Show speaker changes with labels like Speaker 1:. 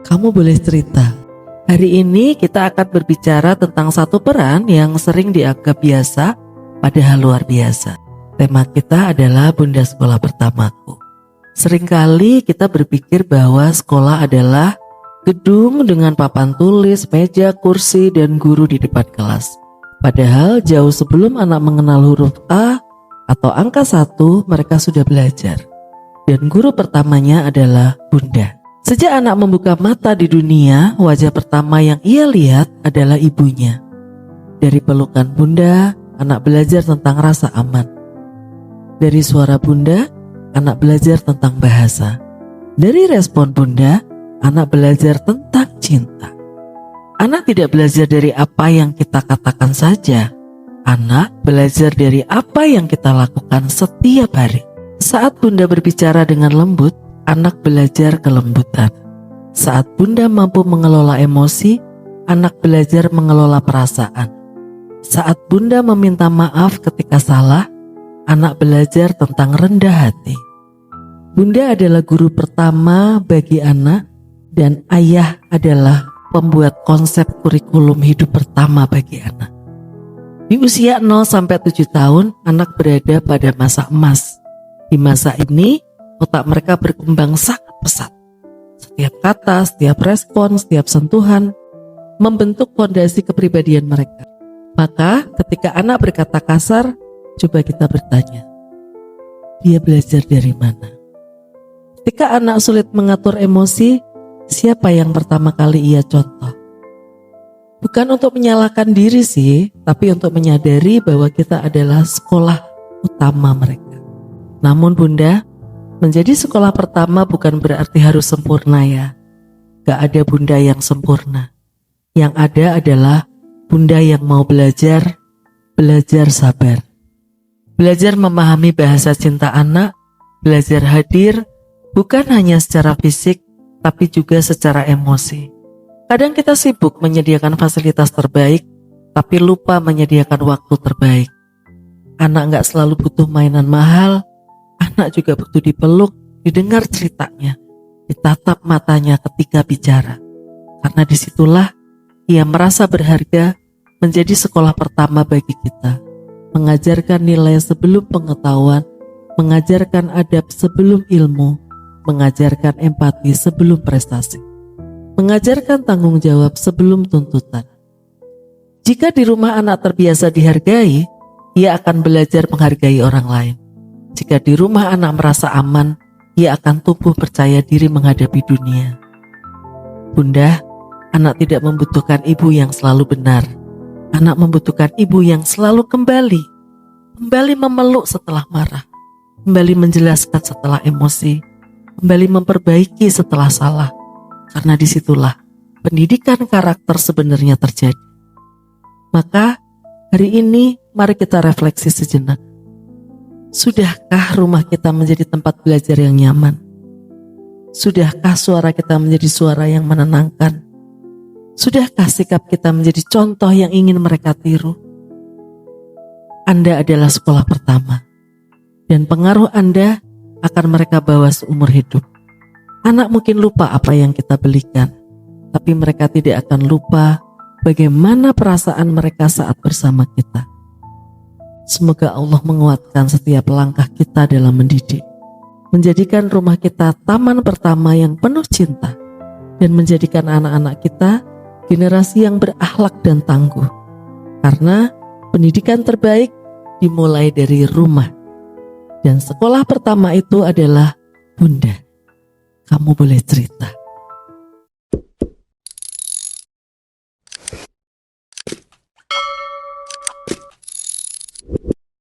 Speaker 1: Kamu boleh cerita. Hari ini kita akan berbicara tentang satu peran yang sering dianggap biasa, padahal luar biasa. Tema kita adalah Bunda Sekolah Pertamaku. Seringkali kita berpikir bahwa sekolah adalah gedung dengan papan tulis, meja, kursi, dan guru di depan kelas. Padahal jauh sebelum anak mengenal huruf A atau angka 1, mereka sudah belajar. Dan guru pertamanya adalah Bunda. Sejak anak membuka mata di dunia, wajah pertama yang ia lihat adalah ibunya. Dari pelukan Bunda, anak belajar tentang rasa aman. Dari suara Bunda, anak belajar tentang bahasa. Dari respon Bunda, anak belajar tentang cinta. Anak tidak belajar dari apa yang kita katakan saja. Anak belajar dari apa yang kita lakukan setiap hari. Saat Bunda berbicara dengan lembut, anak belajar kelembutan. Saat Bunda mampu mengelola emosi, anak belajar mengelola perasaan. Saat Bunda meminta maaf ketika salah, anak belajar tentang rendah hati. Bunda adalah guru pertama bagi anak, dan ayah adalah pembuat konsep kurikulum hidup pertama bagi anak. Di usia 0-7 tahun, anak berada pada masa emas. Di masa ini, otak mereka berkembang sangat pesat. Setiap kata, setiap respon, setiap sentuhan membentuk fondasi kepribadian mereka. Maka ketika anak berkata kasar, coba kita bertanya, dia belajar dari mana? Ketika anak sulit mengatur emosi, siapa yang pertama kali ia contoh? Bukan untuk menyalahkan diri sih, tapi untuk menyadari bahwa kita adalah sekolah utama mereka. Namun Bunda, menjadi sekolah pertama bukan berarti harus sempurna ya. Gak ada Bunda yang sempurna. Yang ada adalah Bunda yang mau belajar sabar. Belajar memahami bahasa cinta anak, belajar hadir bukan hanya secara fisik, tapi juga secara emosi. Kadang kita sibuk menyediakan fasilitas terbaik, tapi lupa menyediakan waktu terbaik. Anak gak selalu butuh mainan mahal, anak juga butuh dipeluk, didengar ceritanya, ditatap matanya ketika bicara. Karena disitulah ia merasa berharga, menjadi sekolah pertama bagi kita. Mengajarkan nilai sebelum pengetahuan, mengajarkan adab sebelum ilmu, mengajarkan empati sebelum prestasi, mengajarkan tanggung jawab sebelum tuntutan. Jika di rumah anak terbiasa dihargai, ia akan belajar menghargai orang lain. Jika di rumah anak merasa aman, ia akan tumbuh percaya diri menghadapi dunia. Bunda, anak tidak membutuhkan ibu yang selalu benar. Anak membutuhkan ibu yang selalu kembali memeluk setelah marah, kembali menjelaskan setelah emosi, kembali memperbaiki setelah salah. Karena disitulah pendidikan karakter sebenarnya terjadi. Maka hari ini mari kita refleksi sejenak. Sudahkah rumah kita menjadi tempat belajar yang nyaman? Sudahkah suara kita menjadi suara yang menenangkan? Sudahkah sikap kita menjadi contoh yang ingin mereka tiru? Anda adalah sekolah pertama, dan pengaruh Anda akan mereka bawa seumur hidup. Anak mungkin lupa apa yang kita belikan, tapi mereka tidak akan lupa bagaimana perasaan mereka saat bersama kita. Semoga Allah menguatkan setiap langkah kita dalam mendidik, menjadikan rumah kita taman pertama yang penuh cinta, dan menjadikan anak-anak kita generasi yang berakhlak dan tangguh. Karena pendidikan terbaik dimulai dari rumah, dan sekolah pertama itu adalah Bunda. Kamu boleh cerita.